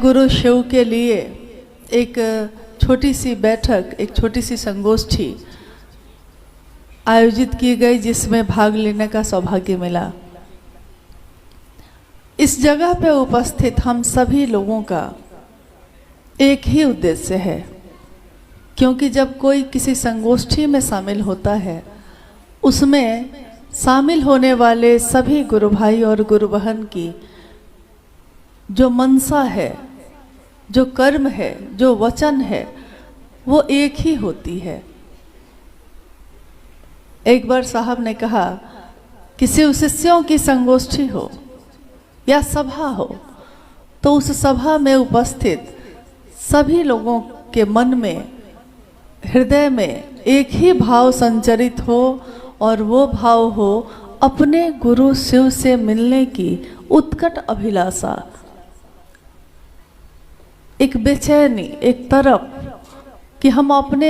गुरु शिव के लिए एक छोटी सी बैठक, एक छोटी सी संगोष्ठी आयोजित की गई, जिसमें भाग लेने का सौभाग्य मिला। इस जगह पे उपस्थित हम सभी लोगों का एक ही उद्देश्य है, क्योंकि जब कोई किसी संगोष्ठी में शामिल होता है, उसमें शामिल होने वाले सभी गुरु भाई और गुरु बहन की जो मनसा है, जो कर्म है, जो वचन है, वो एक ही होती है। एक बार साहब ने कहा कि शिव शिष्यों की संगोष्ठी हो या सभा हो, तो उस सभा में उपस्थित सभी लोगों के मन में, हृदय में एक ही भाव संचरित हो, और वो भाव हो अपने गुरु शिव से मिलने की उत्कट अभिलाषा, एक बेचैनी, एक तरफ कि हम अपने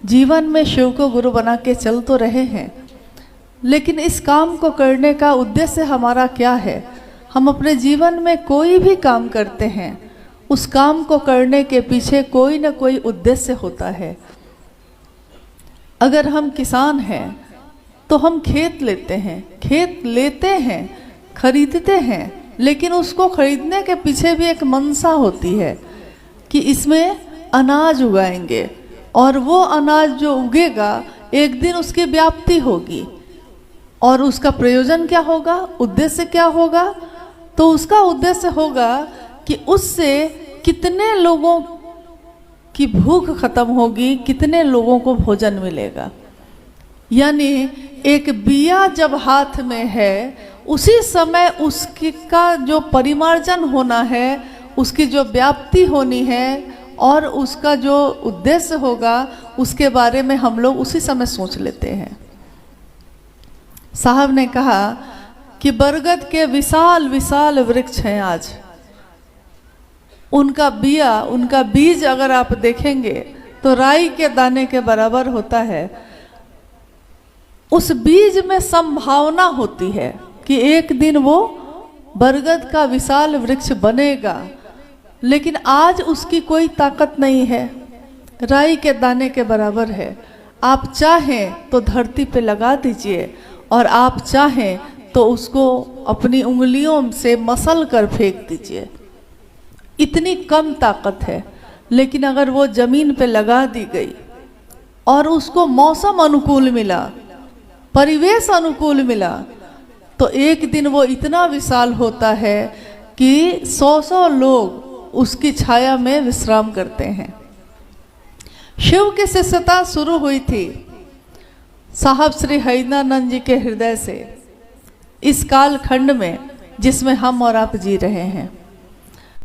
जीवन में शिव को गुरु बना के चल तो रहे हैं, लेकिन इस काम को करने का उद्देश्य हमारा क्या है। हम अपने जीवन में कोई भी काम करते हैं, उस काम को करने के पीछे कोई ना कोई उद्देश्य होता है। अगर हम किसान हैं तो हम खेत लेते हैं, खरीदते हैं, लेकिन उसको खरीदने के पीछे भी एक मनसा होती है कि इसमें अनाज उगाएंगे, और वो अनाज जो उगेगा एक दिन उसकी व्याप्ति होगी, और उसका प्रयोजन क्या होगा, उद्देश्य क्या होगा। तो उसका उद्देश्य होगा कि उससे कितने लोगों की भूख खत्म होगी, कितने लोगों को भोजन मिलेगा। यानी एक बिया जब हाथ में है, उसी समय उसकी का जो परिमार्जन होना है, उसकी जो व्याप्ति होनी है, और उसका जो उद्देश्य होगा, उसके बारे में हम लोग उसी समय सोच लेते हैं। साहब ने कहा कि बरगद के विशाल विशाल वृक्ष हैं आज, उनका बिया, उनका बीज अगर आप देखेंगे तो राई के दाने के बराबर होता है। उस बीज में संभावना होती है कि एक दिन वो बरगद का विशाल वृक्ष बनेगा, लेकिन आज उसकी कोई ताकत नहीं है, राई के दाने के बराबर है। आप चाहें तो धरती पे लगा दीजिए, और आप चाहें तो उसको अपनी उंगलियों से मसल कर फेंक दीजिए, इतनी कम ताकत है। लेकिन अगर वो जमीन पे लगा दी गई और उसको मौसम अनुकूल मिला, परिवेश अनुकूल मिला, तो एक दिन वो इतना विशाल होता है कि 100 लोग उसकी छाया में विश्राम करते हैं। शिव की शिष्यता शुरू हुई थी साहब श्री हरिनानंद जी के हृदय से, इस काल खंड में जिसमें हम और आप जी रहे हैं।